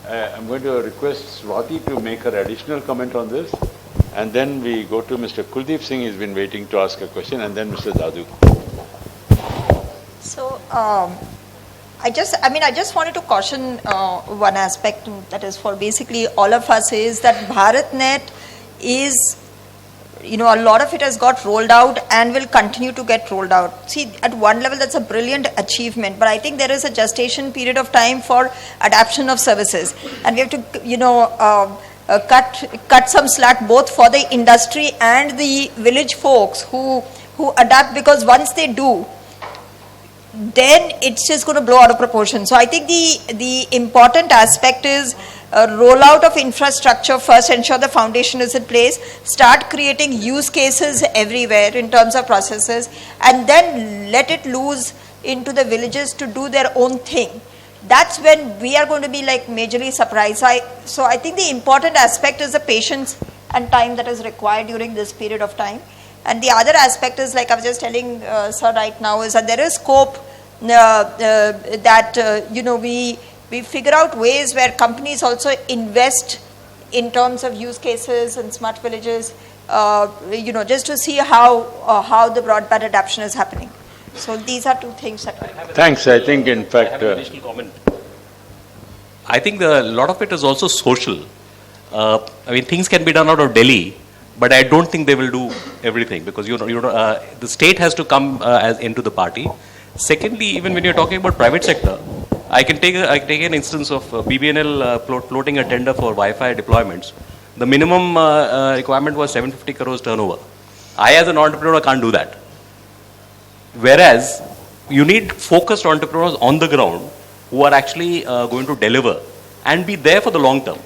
I'm going to request Swati to make her additional comment on this, and then we go to Mr. Kuldeep Singh. He's been waiting to ask a question, and then Mr. Dadu. So, I just wanted to caution one aspect that is for basically all of us is that BharatNet is, a lot of it has got rolled out and will continue to get rolled out. See, at one level, that's a brilliant achievement, but I think there is a gestation period of time for adaptation of services, and we have to, cut some slack both for the industry and the village folks who adapt, because once they do, then it's just going to blow out of proportion. So I think the important aspect is rollout of infrastructure first, ensure the foundation is in place, start creating use cases everywhere in terms of processes, and then let it loose into the villages to do their own thing. That's when we are going to be like majorly surprised. So I think the important aspect is the patience and time that is required during this period of time. And the other aspect is, like I was just telling sir right now, is that there is scope we figure out ways where companies also invest in terms of use cases and smart villages, just to see how the broadband adoption is happening. So these are two things that. Thanks. I think, in fact, I have an additional comment. I think a lot of it is also social. Things can be done out of Delhi, but I don't think they will do everything, because the state has to come into the party. Secondly, even when you're talking about private sector, I can take an instance of BBNL floating a tender for Wi-Fi deployments. The minimum requirement was 750 crores turnover. I, as an entrepreneur, can't do that. Whereas you need focused entrepreneurs on the ground who are actually going to deliver and be there for the long term.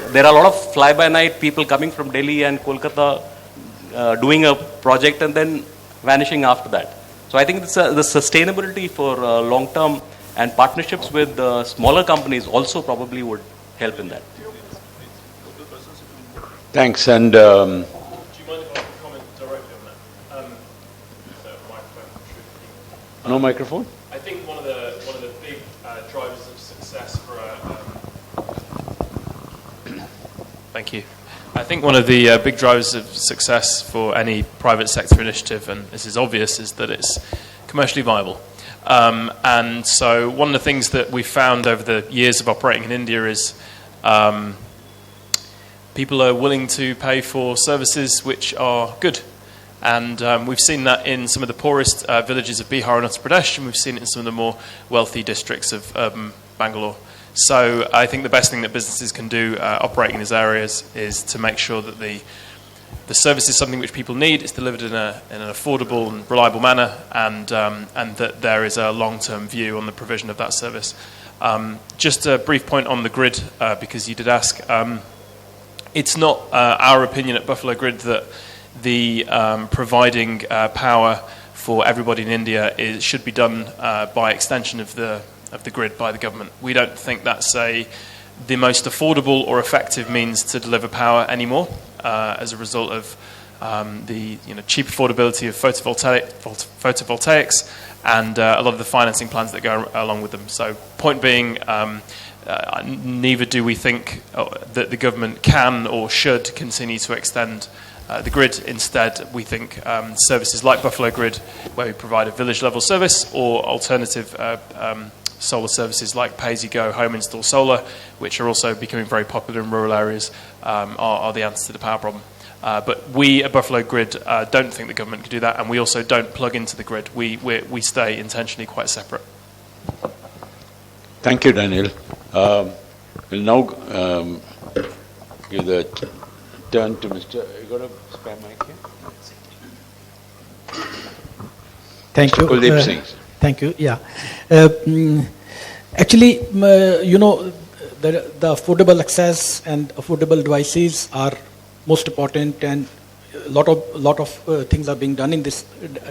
There are a lot of fly-by-night people coming from Delhi and Kolkata doing a project and then vanishing after that. So I think the sustainability for long-term and partnerships with smaller companies also probably would help in that. Thanks. And do you mind if I comment directly on that? No microphone? I think one of the big drivers of success for thank you. I think one of the big drivers of success for any private sector initiative, and this is obvious, is that it's commercially viable. And so one of the things that we've found over the years of operating in India is people are willing to pay for services which are good. And we've seen that in some of the poorest villages of Bihar and Uttar Pradesh, and we've seen it in some of the more wealthy districts of urban Bangalore. So I think the best thing that businesses can do operating in these areas is to make sure that the service is something which people need, it's delivered in an affordable and reliable manner, and that there is a long-term view on the provision of that service. Just a brief point on the grid, because you did ask. It's not our opinion at Buffalo Grid that the providing power for everybody in India should be done by extension of the grid by the government. We don't think that's the most affordable or effective means to deliver power anymore, as a result of the cheap affordability of photovoltaics and a lot of the financing plans that go along with them. So point being, neither do we think that the government can or should continue to extend the grid. Instead, we think services like Buffalo Grid, where we provide a village-level service, or alternative solar services like pay-as-you-go home install solar, which are also becoming very popular in rural areas, are the answer to the power problem. But we at Buffalo Grid don't think the government can do that, and we also don't plug into the grid. We stay intentionally quite separate. Thank you, Daniel. We'll now give the turn to Mr. You got a spare mic here? Thank you. Kuldeep Singh. Thank you. Yeah. Actually, the affordable access and affordable devices are most important, and a lot of things are being done in this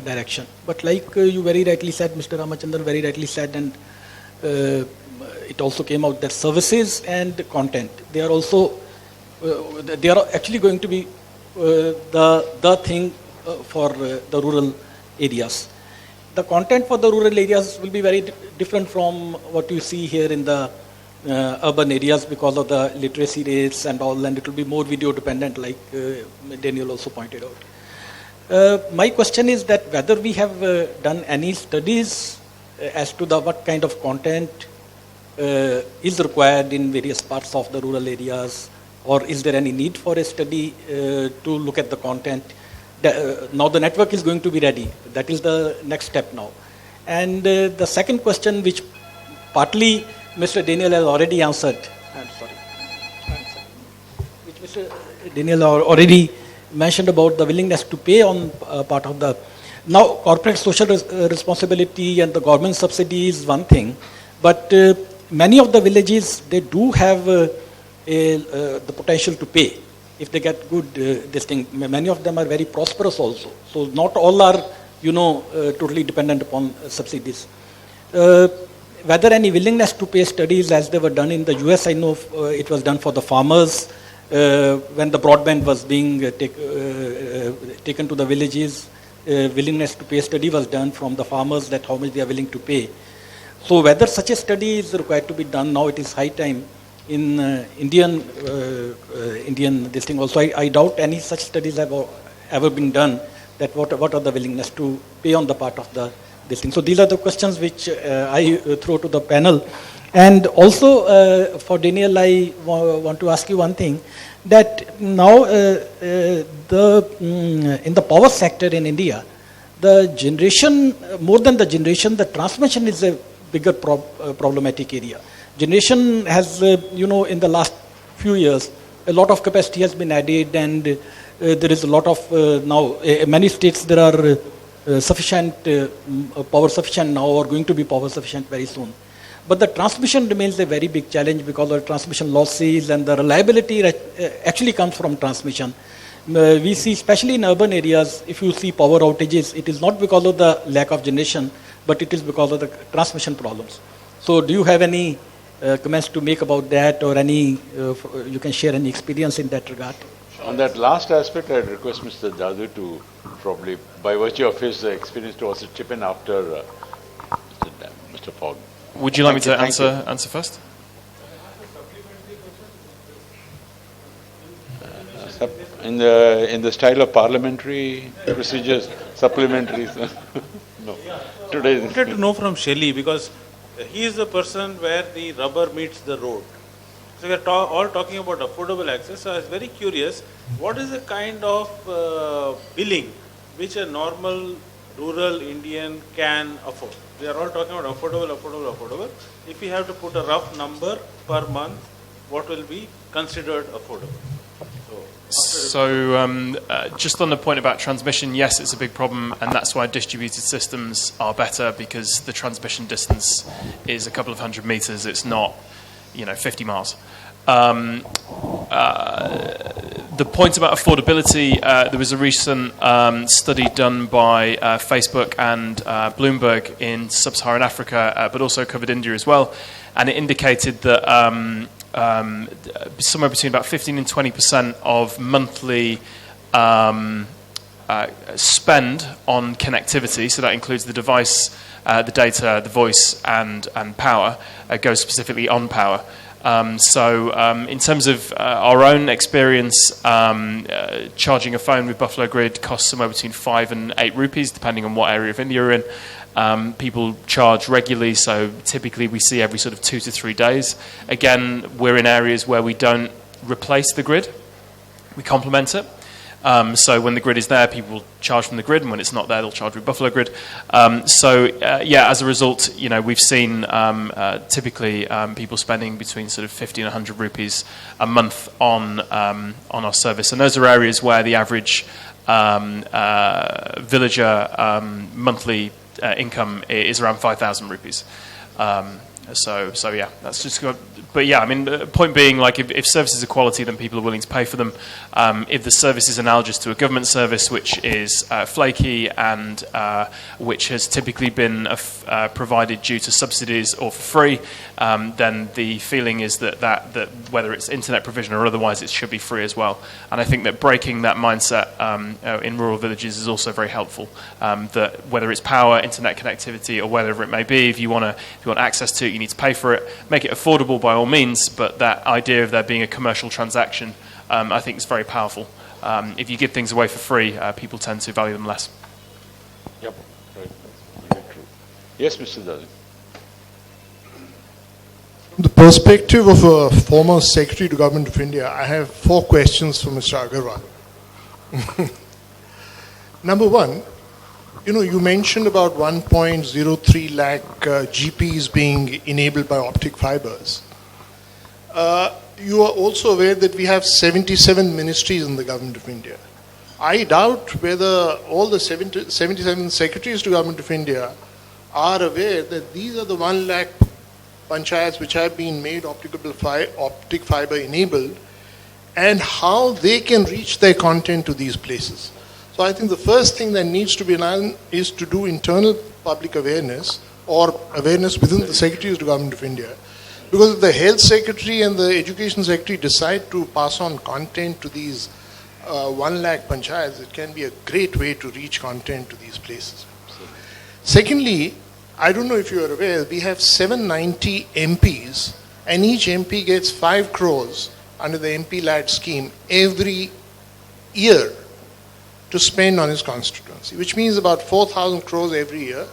direction. But like you very rightly said, Mr. Ramachandran very rightly said, and it also came out that services and content, they are also they are actually going to be the thing for the rural areas. The content for the rural areas will be very different from what you see here in the urban areas because of the literacy rates and all, and it will be more video dependent, like Daniel also pointed out. My question is that whether we have done any studies as to what kind of content is required in various parts of the rural areas, or is there any need for a study to look at the content? Now the network is going to be ready. That is the next step now. And the second question, which partly Mr. Daniel has already answered, which Mr. Daniel already mentioned about the willingness to pay on part of the. Now, corporate social responsibility and the government subsidy is one thing, but many of the villages, they do have the potential to pay if they get good this thing. Many of them are very prosperous also. So not all are, totally dependent upon subsidies. Whether any willingness to pay studies as they were done in the US, I know it was done for the farmers when the broadband was being taken to the villages. Willingness to pay study was done from the farmers, that how much they are willing to pay. So whether such a study is required to be done, now it is high time in Indian this thing also. I doubt any such studies have ever been done, that what are the willingness to pay on the part of this thing. So these are the questions which I throw to the panel. And also for Daniel, I want to ask you one thing, that now in the power sector in India, the generation, more than the generation, the transmission is a bigger problematic area. Generation has, in the last few years, a lot of capacity has been added, and there is a lot of, now, many states there are sufficient, power sufficient now, or going to be power sufficient very soon. But the transmission remains a very big challenge because of transmission losses, and the reliability actually comes from transmission. We see, especially in urban areas, if you see power outages, it is not because of the lack of generation, but it is because of the transmission problems. So do you have any comments to make about that, or any, you can share any experience in that regard? On that last aspect, I'd request Mr. Jadoo to probably, by virtue of his experience, to also chip in after Mr. Fogg. Would you like me to answer first? In the style of parliamentary procedures, supplementaries. No. Today. I wanted to know from Shelley, because he is the person where the rubber meets the road. So we are all talking about affordable access. So I was very curious, what is the kind of billing which a normal rural Indian can afford? We are all talking about affordable. If we have to put a rough number per month, what will be considered affordable? So just on the point about transmission, yes, it's a big problem, and that's why distributed systems are better, because the transmission distance is a couple of 100 meters. It's not, 50 miles. The point about affordability, there was a recent study done by Facebook and Bloomberg in sub-Saharan Africa, but also covered India as well, and it indicated that somewhere between about 15 and 20% of monthly spend on connectivity, so that includes the device, the data, the voice, and power, goes specifically on power. So in terms of our own experience, charging a phone with Buffalo Grid costs somewhere between 5 and 8 rupees, depending on what area of India you're in. People charge regularly, so typically we see every sort of 2 to 3 days. Again, we're in areas where we don't replace the grid, we complement it. So when the grid is there, people will charge from the grid, and when it's not there, they'll charge with Buffalo Grid. As a result, we've seen typically people spending between sort of 50 and 100 rupees a month on our service, and those are areas where the average villager monthly income is around 5,000 rupees. So yeah, that's just good. But yeah, I mean, the point being, like, if services are quality, then people are willing to pay for them. If the service is analogous to a government service, which is flaky and which has typically been provided due to subsidies or for free, then the feeling is that whether it's internet provision or otherwise, it should be free as well. And I think that breaking that mindset in rural villages is also very helpful. That whether it's power, internet connectivity, or whatever it may be, if you want access to, you need to pay for it. Make it affordable by all means, but that idea of there being a commercial transaction, I think is very powerful. If you give things away for free, people tend to value them less. Yep, right. That's very true. Yes, Mr. Dalit. From the perspective of a former Secretary to Government of India, I have 4 questions for Mr. Agarwal. Number one, you mentioned about 1.03 lakh GPs being enabled by optic fibers. You are also aware that we have 77 ministries in the Government of India. I doubt whether all the 77 Secretaries to Government of India are aware that these are the 1 lakh panchayats which have been made optic fiber enabled, and how they can reach their content to these places. So I think the first thing that needs to be done is to do internal public awareness, or awareness within the Secretaries to Government of India. Because if the Health Secretary and the Education Secretary decide to pass on content to these 1 lakh panchayats, it can be a great way to reach content to these places. Secondly, I don't know if you are aware, we have 790 MPs, and each MP gets 5 crores under the MP Lad scheme every year to spend on his constituency, which means about 4,000 crores every year.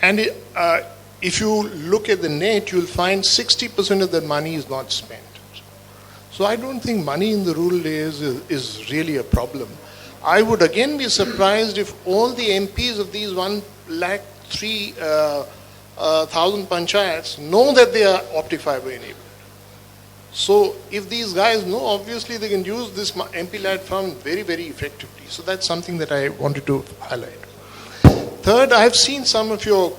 And if you look at the net, you'll find 60% of that money is not spent. So I don't think money in the rural areas is really a problem. I would again be surprised if all the MPs of these 1,03,000 panchayats know that they are optic fiber enabled. So if these guys know, obviously they can use this MP Lad fund very, very effectively. So that's something that I wanted to highlight. Third, I've seen some of your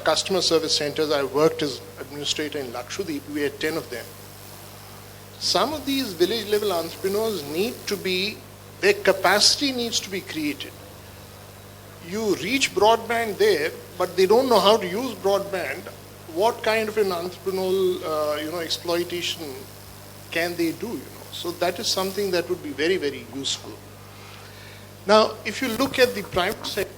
customer service centers. I worked as administrator in Lakshadweep. We had 10 of them. Some of these village level entrepreneurs their capacity needs to be created. You reach broadband there, but they don't know how to use broadband. What kind of an entrepreneurial, exploitation can they do? So that is something that would be very, very useful. Now, if you look at the private sector,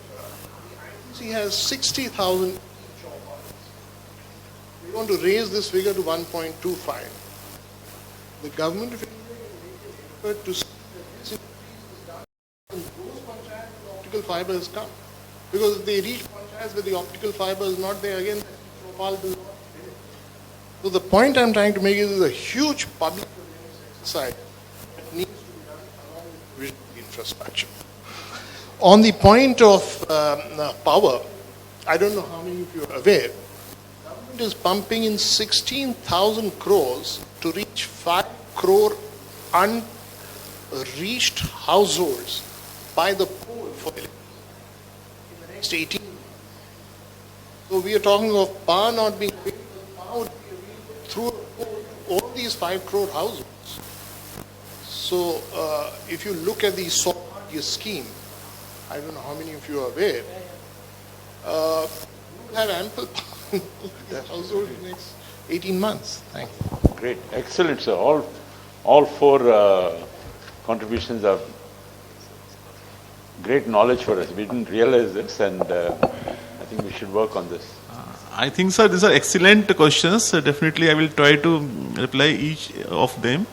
the ITC has 60,000 job orders. We want to raise this figure to 1.25. The government of India will make an effort to see that this increase is done and those panchayats where optical fiber has come. Because if they reach panchayats where the optical fiber is not there, again, Chopal will not benefit. So the point I'm trying to make is a huge public awareness exercise that needs to be done along with provision of the infrastructure. On the point of power, I don't know how many of you are aware, the government is pumping in 16,000 crores to reach 5 crore unreached households by the pole for electricity in the next 18 months. So we are talking of power not being available, power would be available through a pole to all these 5 crore households. So if you look at the Saubhagya scheme, I don't know how many of you are aware, you will have ample power in the household in the next 18 months. Thank you. Great, excellent, sir. All 4 contributions are great knowledge for us. We didn't realize this, and I think we should work on this. I think, sir, these are excellent questions. Definitely, I will try to reply each of them.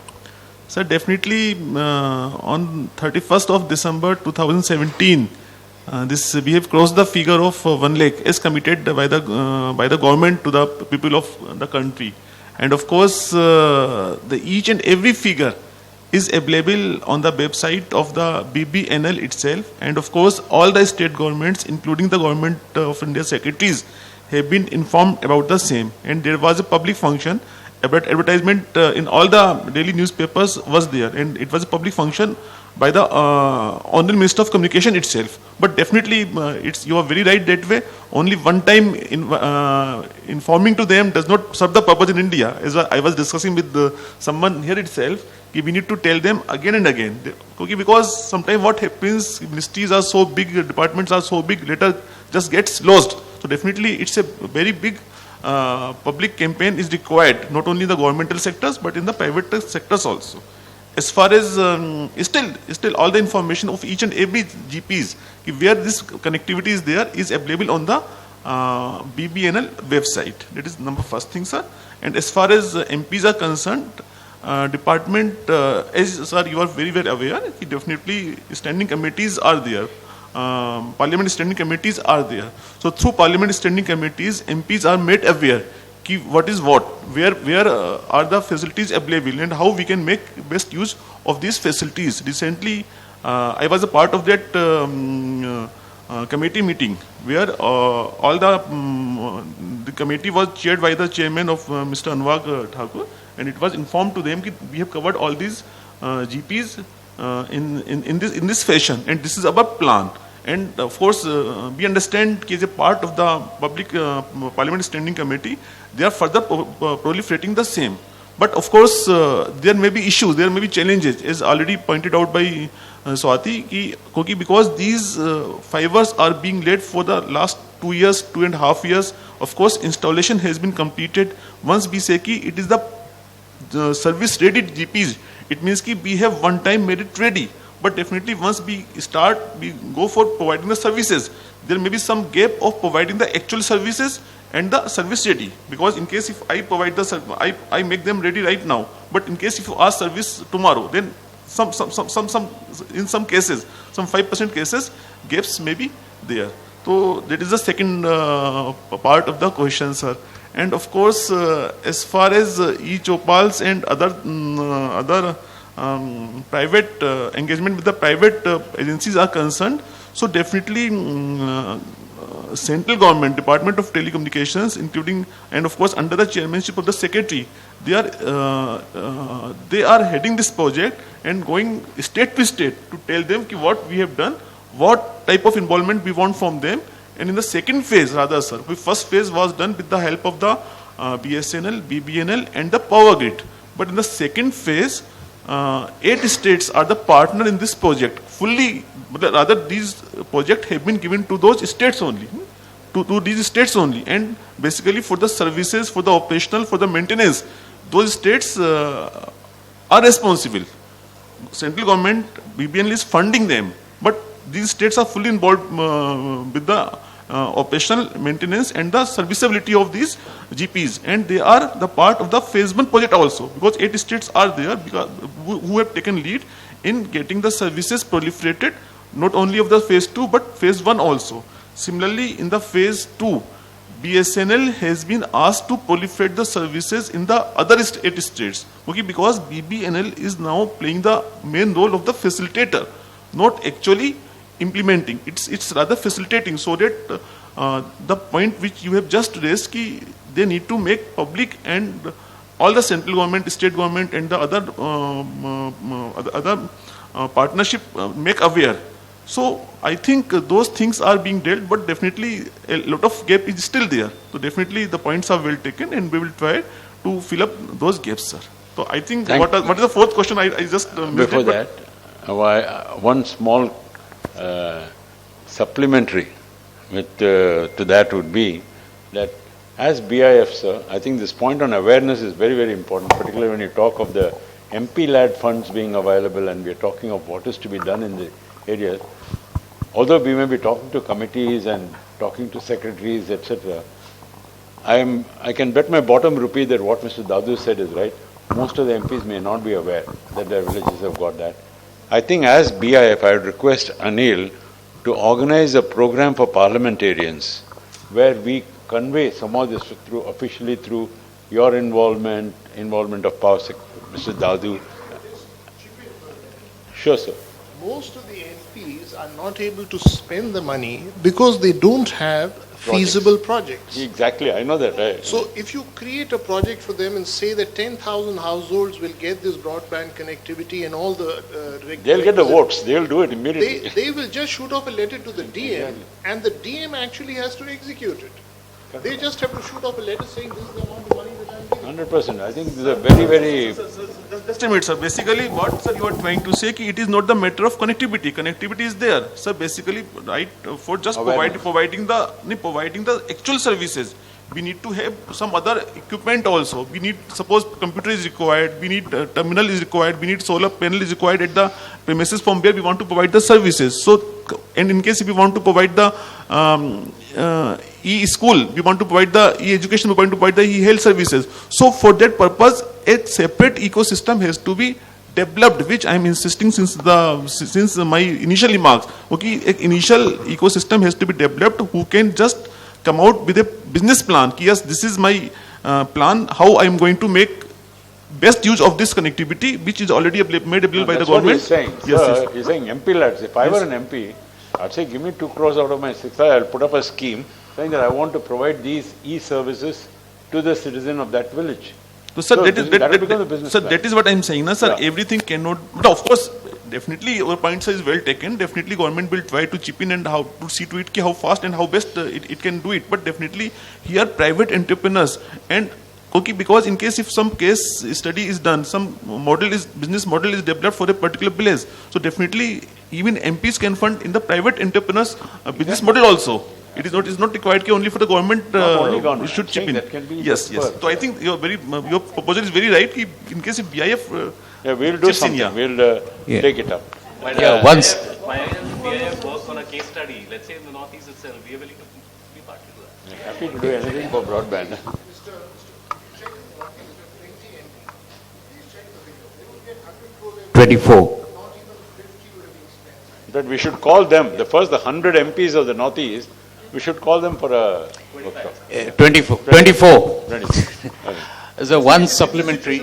Sir, definitely on 31st of December 2017, we have crossed the figure of 1 lakh as committed by the government to the people of the country. And of course, each and every figure is available on the website of the BBNL itself. And of course, all the state governments, including the Government of India secretaries, have been informed about the same. And there was a public function. Advertisement in all the daily newspapers was there, and it was a public function by the Honorable Minister of Communication itself. But definitely, you are very right that way. Only one time informing to them does not serve the purpose in India. As I was discussing with someone here itself, we need to tell them again and again. Because sometimes what happens, ministries are so big, departments are so big, data just gets lost. So definitely, it's a very big public campaign is required, not only in the governmental sectors, but in the private sectors also. As far as still all the information of each and every GPs, where this connectivity is there, is available on the BBNL website. That is number first thing, sir. And as far as MPs are concerned, department, as sir, you are very well aware, definitely standing committees are there. Parliament standing committees are there. So through parliament standing committees, MPs are made aware ki what is what, where are the facilities available and how we can make best use of these facilities. Recently, I was a part of that committee meeting where all the committee was chaired by the chairman of Mr. Anurag Thakur, and it was informed to them that we have covered all these GPs in this fashion, and this is our plan. And of course, we understand that as a part of the public parliament standing committee, they are further proliferating the same. But of course, there may be issues, there may be challenges, as already pointed out by Swati, because these fibers are being laid for the last 2 years, 2.5 years. Of course, installation has been completed. Once we say ki it is the service ready GPs, it means ki we have one time made it ready. But definitely once we go for providing the services, there may be some gap of providing the actual services and the service ready. Because in case if I provide the service, I make them ready right now. But in case if you ask service tomorrow, then in some cases, some 5% cases, gaps may be there. So that is the second part of the question, sir. And of course, as far as e-Chopals and other private engagement with the private agencies are concerned, so definitely central government, Department of Telecommunications, including and of course under the chairmanship of the secretary, they are heading this project and going state to state to tell them ki what we have done, what type of involvement we want from them. And in the second phase, rather, sir, the first phase was done with the help of the BSNL, BBNL, and the Power Grid. But in the second phase, 8 states are the partner in this project. Fully, rather, these projects have been given to those states only, to these states only. And basically, for the services, for the operational, for the maintenance, those states are responsible. Central government, BBNL is funding them, but these states are fully involved with the operational maintenance and the serviceability of these GPs, and they are the part of the phase 1 project also, because 8 states are there who have taken lead in getting the services proliferated, not only of the phase 2 but phase 1 also. Similarly, in the phase 2, BSNL has been asked to proliferate the services in the other 8 states, okay, because BBNL is now playing the main role of the facilitator, not actually implementing. It's rather facilitating, so that the point which you have just raised, ki they need to make public and all the central government, state government, and the other partnership make aware. So I think those things are being dealt, but definitely a lot of gap is still there. So definitely the points are well taken, and we will try to fill up those gaps, sir. So I think what is the fourth question? I just missed before it, that, one small supplementary to that would be that as BIF, sir, I think this point on awareness is very, very important, particularly when you talk of the MP-led funds being available and we are talking of what is to be done in the area. Although we may be talking to committees and talking to secretaries, etc., I can bet my bottom rupee that what Mr. Dadu said is right. Most of the MPs may not be aware that their villages have got that. I think as BIF, I would request Anil to organize a program for parliamentarians where we convey some of this officially through your involvement of Power Mr. Dadu. Sure, sir. Most of the MPs are not able to spend the money because they don't have feasible projects. Exactly, I know that. Right. So if you create a project for them and say that 10,000 households will get this broadband connectivity and all the they'll get the votes, they'll do it immediately. They will just shoot off a letter to the DM, and the DM actually has to execute it. They just have to shoot off a letter saying this is the amount of money that I'm giving. 100%. I think this is a very, very... Just a minute, sir. Basically, what, sir, you are trying to say, it is not the matter of connectivity. Connectivity is there. Sir, basically, right, for just providing the actual services, we need to have some other equipment also. We need, suppose computer is required, we need terminal is required, we need solar panel is required at the premises from where we want to provide the services. So, and in case if we want to provide the e-school, we want to provide the e-education, we want to provide the e-health services. So for that purpose, a separate ecosystem has to be developed, which I am insisting since my initial remarks. Okay, an initial ecosystem has to be developed who can just come out with a business plan. Yes, this is my plan, how I am going to make best use of this connectivity, which is already made available by the government. That's what he's saying. Yes, Sir, yes. he's saying MP lads. If I were an MP, I'd say give me 2 crores out of my 6, I'll put up a scheme saying that I want to provide these e-services to the citizen of that village. So, sir, So that is that will become the business sir, plan. that is what I am saying, na, sir. Yeah. Everything cannot, but of course, definitely your point, sir, is well taken. Definitely, government will try to chip in and how to see to it, how fast and how best it can do it. But definitely, here private entrepreneurs and okay, because in case if some case study is done, some business model is developed for a particular place. So definitely, even MPs can fund in the private entrepreneurs business model also. It is not required कि only for the government. Not only government. Should chip I'm in. saying that can be Yes, yes. for- So I think your proposal is very right. कि in case if BIF Yeah, we'll do chips in, something. yeah. We'll Yeah. take it up. Yeah, once, BIF work on a case study, let's say in the northeast itself, we are willing to be part of that. Happy to do anything for broadband. 24. But we should call them, the 100 MPs of the Northeast, we should call them for a workshop. 24. 24. Ready? Okay. So one supplementary.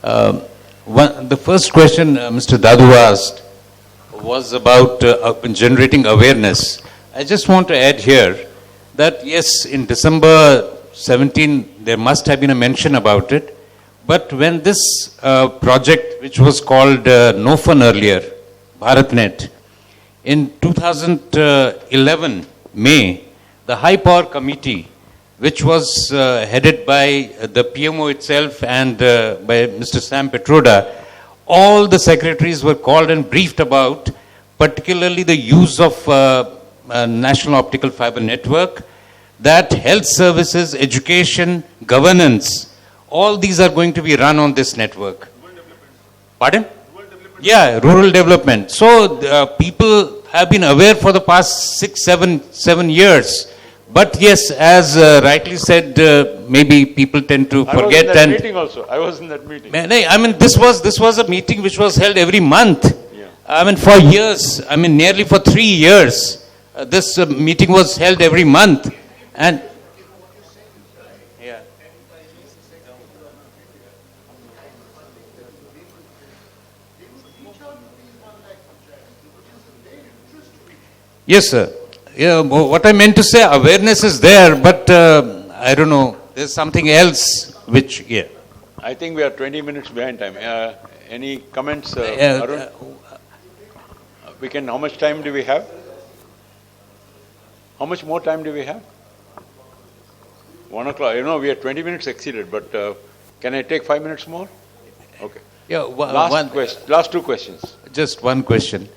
The first question Mr. Dadu asked was about generating awareness. I just want to add here that yes, in December 17, there must have been a mention about it. But when this project, which was called No Fun earlier, BharatNet, in 2011, May, the High Power Committee, which was headed by the PMO itself and by Mr. Sam Petroda, all the secretaries were called and briefed about particularly the use of National Optical Fiber Network, that health services, education, governance, all these are going to be run on this network. Pardon? Yeah, rural development. So people have been aware for the past 7 years. But yes, as rightly said, maybe people tend to I was forget. in that And meeting also. I was in that meeting. I mean, this was a meeting which was held every month. Yeah. I mean, for years. I mean, nearly for 3 years, this meeting was held every month. And yeah. Yes, sir. Yeah, what I meant to say, awareness is there, but I don't know, there's something else which, yeah. I think we are 20 minutes behind time. Any comments, Yeah, Arun? How much time do we have? How much more time do we have? 1 o'clock. You know, we are 20 minutes exceeded, but can I take 5 minutes more? Okay. Yeah, Last 2 questions. Just one question.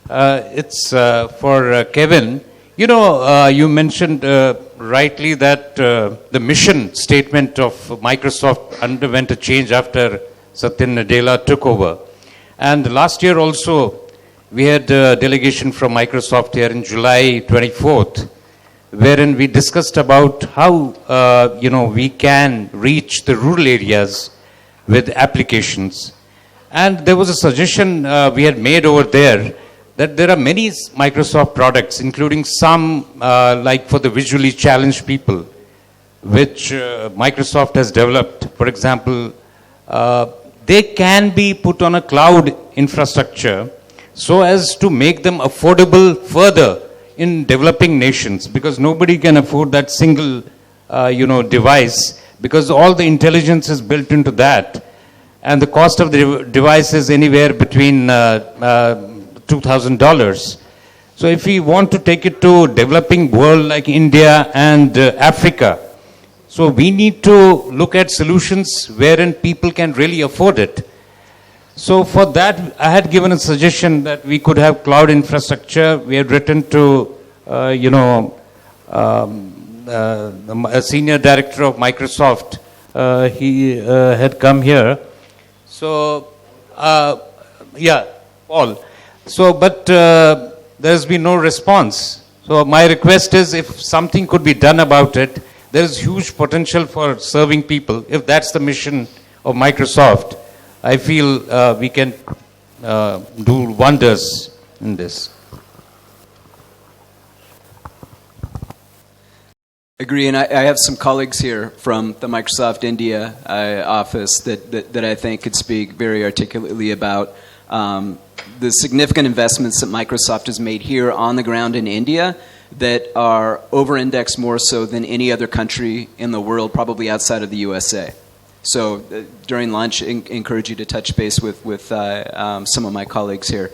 It's for Kevin. You know, you mentioned rightly that the mission statement of Microsoft underwent a change after Satya Nadella took over. And last year also, we had a delegation from Microsoft here in July 24th, wherein we discussed about how, we can reach the rural areas with applications. And there was a suggestion we had made over there that there are many Microsoft products, including some like for the visually challenged people, which Microsoft has developed. For example, they can be put on a cloud infrastructure so as to make them affordable further in developing nations, because nobody can afford that single, device, because all the intelligence is built into that. And the cost of the device is anywhere between $2,000. So if we want to take it to developing world like India and Africa, so we need to look at solutions wherein people can really afford it. So for that, I had given a suggestion that we could have cloud infrastructure. We had written to, a senior director of Microsoft. He had come here. So, Paul. So, but there's been no response. So my request is if something could be done about it, there is huge potential for serving people. If that's the mission of Microsoft, I feel we can do wonders in this. Agree, and I have some colleagues here from the Microsoft India office that I think could speak very articulately about the significant investments that Microsoft has made here on the ground in India that are over-indexed more so than any other country in the world, probably outside of the USA. So during lunch, encourage you to touch base with some of my colleagues here.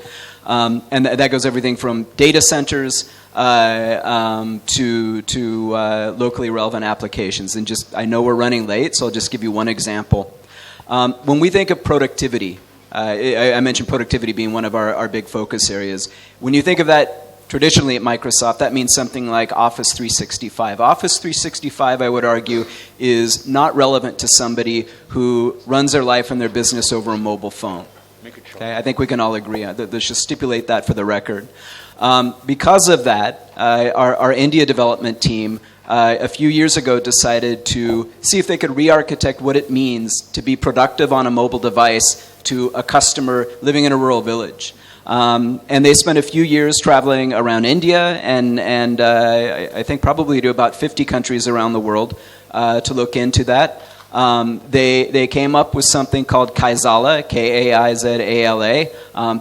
And that goes everything from data centers to locally relevant applications. And just, I know we're running late, so I'll just give you one example. When we think of productivity, I mentioned productivity being one of our big focus areas. When you think of that traditionally at Microsoft, that means something like Office 365. Office 365, I would argue, is not relevant to somebody who runs their life and their business over a mobile phone. Okay, I think we can all agree on that. Let's just stipulate that for the record. Because of that, our India development team a few years ago decided to see if they could re-architect what it means to be productive on a mobile device to a customer living in a rural village. And they spent a few years traveling around India and I think probably to about 50 countries around the world to look into that. They came up with something called Kaizala, Kaizala.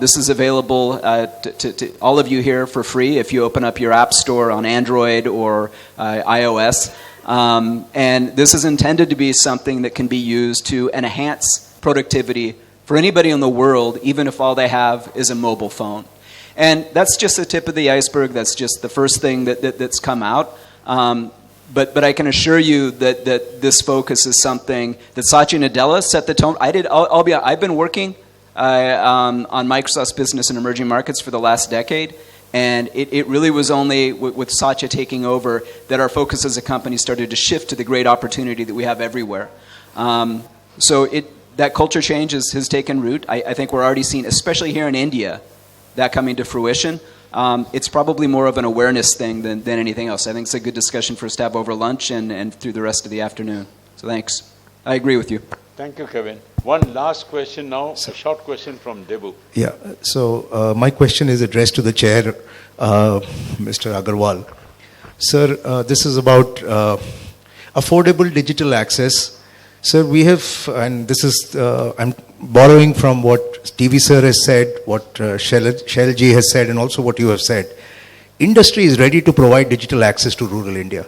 This is available to all of you here for free if you open up your app store on Android or iOS. And this is intended to be something that can be used to enhance productivity for anybody in the world, even if all they have is a mobile phone. And that's just the tip of the iceberg. That's just the first thing that's come out. But I can assure you that this focus is something that Satya Nadella set the tone. I've been working on Microsoft's business in emerging markets for the last decade, and it really was only with Satya taking over that our focus as a company started to shift to the great opportunity that we have everywhere. So that culture change has taken root. I think we're already seeing, especially here in India, that coming to fruition. It's probably more of an awareness thing than anything else. I think it's a good discussion for us to have over lunch and through the rest of the afternoon. So thanks. I agree with you. Thank you, Kevin. One last question now, a short question from Debu. Yeah, so my question is addressed to the chair, Mr. Agarwal. Sir, this is about affordable digital access. Sir, we have, and this is, I'm borrowing from what TV sir has said, what Shell ji has said, and also what you have said. Industry is ready to provide digital access to rural India.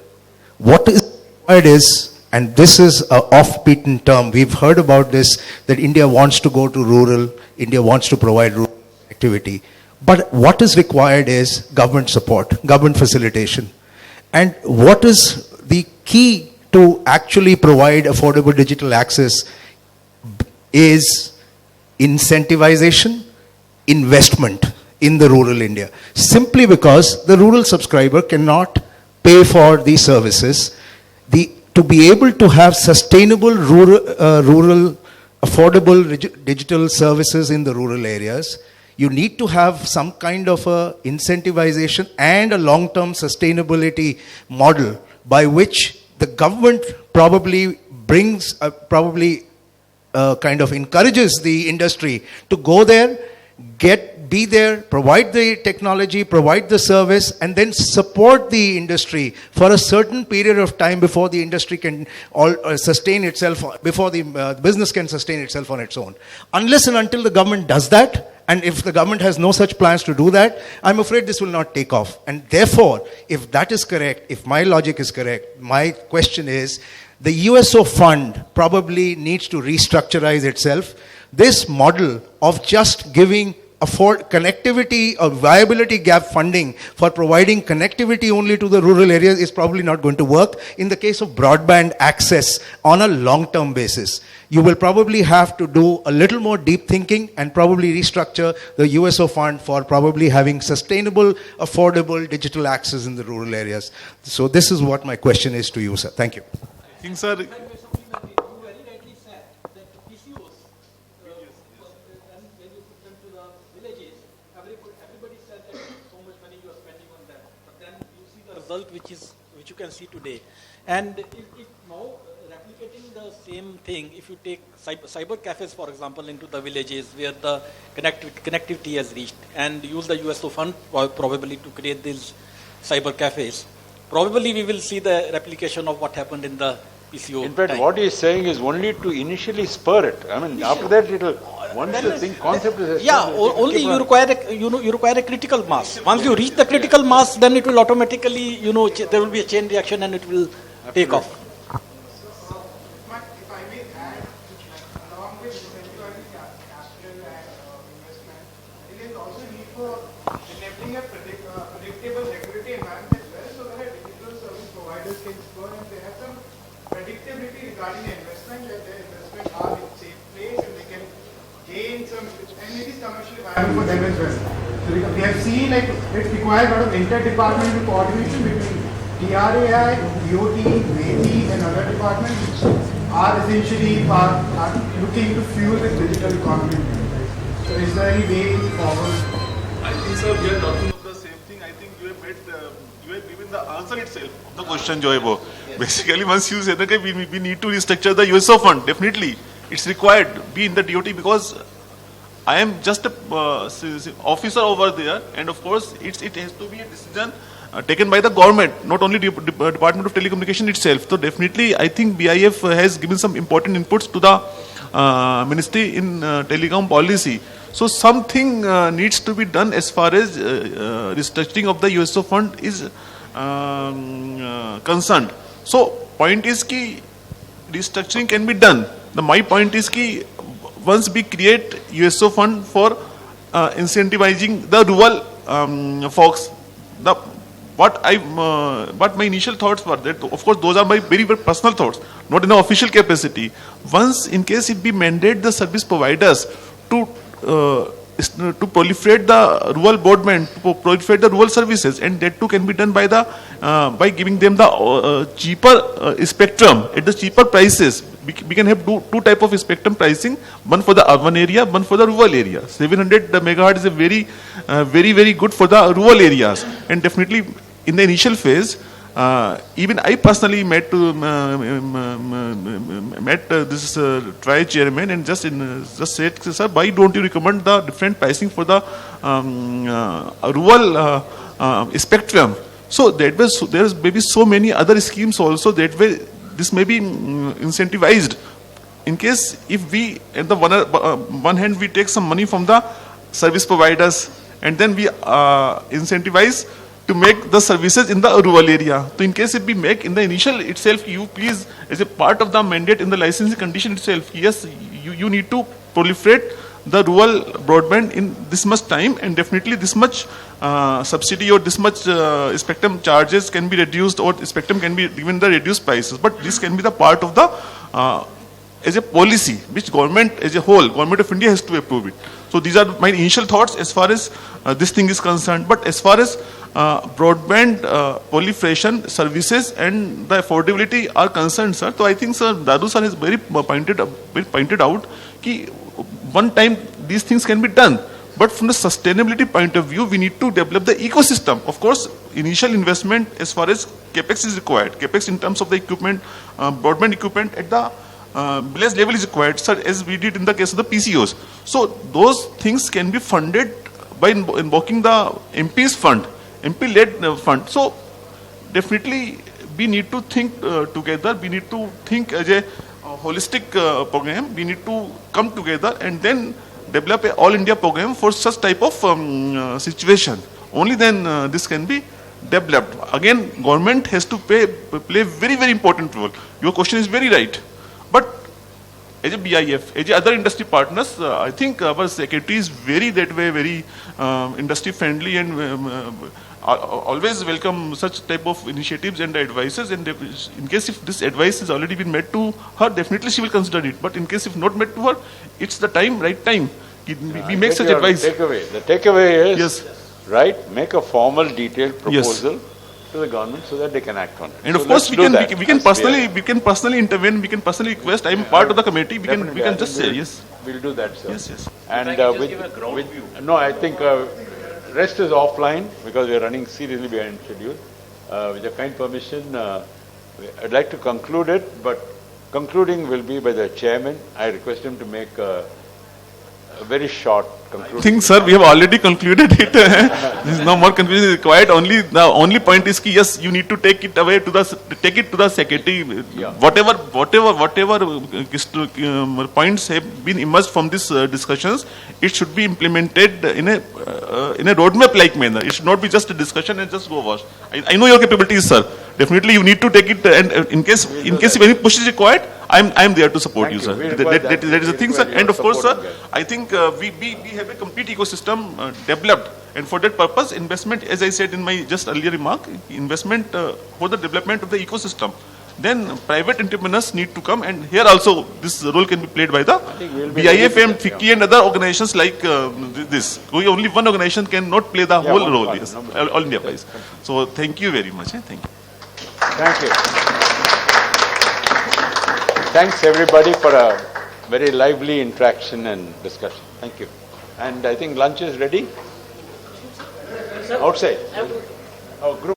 What is required is, and this is an off-beaten term, we've heard about this, that India wants to go to rural, India wants to provide rural activity. But what is required is government support, government facilitation. And what is the key to actually provide affordable digital access is incentivization, investment in the rural India. Simply because the rural subscriber cannot pay for these services. To be able to have sustainable rural affordable digital services in the rural areas, you need to have some kind of a incentivization and a long-term sustainability model by which the government probably brings, kind of encourages the industry to go there, be there, provide the technology, provide the service, and then support the industry for a certain period of time before the industry can sustain itself, before the business can sustain itself on its own. Unless and until the government does that, and if the government has no such plans to do that, I'm afraid this will not take off. And therefore, if that is correct, if my logic is correct, my question is, the USO fund probably needs to restructurize itself. This model of just giving connectivity or viability gap funding for providing connectivity only to the rural areas is probably not going to work in the case of broadband access on a long-term basis. You will probably have to do a little more deep thinking and probably restructure the USO fund for probably having sustainable, affordable digital access in the rural areas. So this is what my question is to you, sir. Thank you. I think, sir, result which you can see today. And if now replicating the same thing, if you take cyber cafes, for example, into the villages where the connectivity has reached, and use the USO fund probably to create these cyber cafes, probably we will see the replication of what happened in the PCO. In fact, time. what he is saying is only to initially spur it. I mean, after that it'll, once Then the thing, concept is yeah, established, it will only keep you on- require you require a critical mass. Once you reach the critical mass, then it will automatically, there will be a chain reaction and it will take off. If I may add, along with incentivizing capital and investment, there is also a need for enabling a predictable regulatory environment as well, so that digital service providers can score and they have some predictability regarding the investment, that their investment are in safe place and they can gain some, and it is commercially viable for them as well. So we have seen like it requires a lot of interdepartmental coordination between TRAI, DOT, WATI and other departments which are essentially are looking to fuel this digital economy. So is there any way forward? I think, sir, we are talking of the same thing. I think you have given the answer itself of the question, Joybo. Basically, once you said that okay, we need to restructure the USO fund, definitely it's required to be in the DOT because I am just a officer over there, and of course it has to be a decision taken by the government, not only Department of Telecommunication itself. So definitely, I think BIF has given some important inputs to the ministry in telecom policy. So something needs to be done as far as restructuring of the USO fund is concerned. So point is ki restructuring can be done. My point is ki once we create USO fund for incentivizing the rural folks, what my initial thoughts were that, of course, those are my very, very personal thoughts, not in an official capacity. Once, in case it be mandate the service providers to proliferate the rural broadband, to proliferate the rural services, and that too can be done by by giving them the cheaper spectrum at the cheaper prices. We can have two type of spectrum pricing, one for the urban area, one for the rural area. 700 megahertz is a very good for the rural areas, and definitely in the initial phase, even I personally met this TRAI chairman and just said, sir, why don't you recommend the different pricing for the rural spectrum? So that was there's maybe so many other schemes also that way this may be incentivized. In case if we at the one hand we take some money from the service providers and then we incentivize to make the services in the rural area. So in case if we make in the initial itself, you please, as a part of the mandate in the licensing condition itself, yes, you need to proliferate the rural broadband in this much time, and definitely this much subsidy or this much spectrum charges can be reduced, or spectrum can be given the reduced prices. But this can be the part of the as a policy which government as a whole, government of India has to approve it. So these are my initial thoughts as far as this thing is concerned. But as far as broadband proliferation services and the affordability are concerned, sir, so I think, sir, Dadu sir has very pointed out that one time these things can be done. But from the sustainability point of view, we need to develop the ecosystem. Of course, initial investment as far as capex is required. Capex in terms of the equipment, broadband equipment at the village level is required, sir, as we did in the case of the PCOs. So those things can be funded by invoking the MP's fund, MP-led fund. So definitely we need to think together. We need to think as a holistic program. We need to come together and then develop an all India program for such type of situation. Only then this can be developed. Again, government has to play very, very important role. Your question is very right. But as a BIF, as a other industry partners, I think our secretary is very industry friendly and always welcome such type of initiatives and advices. And in case if this advice has already been made to her, definitely she will consider it. But in case if not made to her, it's the right time. We make such advice. The takeaway is, yes, right, make a formal detailed proposal to the government so that they can act on it. And so of course we can personally intervene, we can personally request. I am part of the committee, we can just say yes. We'll do that, sir. Yes. And no, I think rest is offline because we are running seriously behind schedule. with your kind permission, I'd like to conclude it, but concluding will be by the chairman. I request him to make a very short conclusion. I think, sir, we have already concluded it. There is no more conclusion required. The only point is that yes, you need to take it away to the secretary. Yeah. Whatever points have been emerged from these discussions, it should be implemented in a roadmap-like manner. It should not be just a discussion and just go wash. I know your capabilities, sir. Definitely, you need to take it, and in case if any push is required, I'm there to support you, sir. That is the thing, sir. And of course, sir, I think we have a complete ecosystem developed, and for that purpose, investment, as I said in my just earlier remark, investment for the development of the ecosystem. Then private entrepreneurs need to come, and here also this role can be played by the BIF and FICCI and other organizations like this. Only one organization cannot play the whole role, yes, all India wise. So thank you very much. Thank you. Thank you. Thanks everybody for a very lively interaction and discussion. Thank you. And I think lunch is ready? Outside. Our group.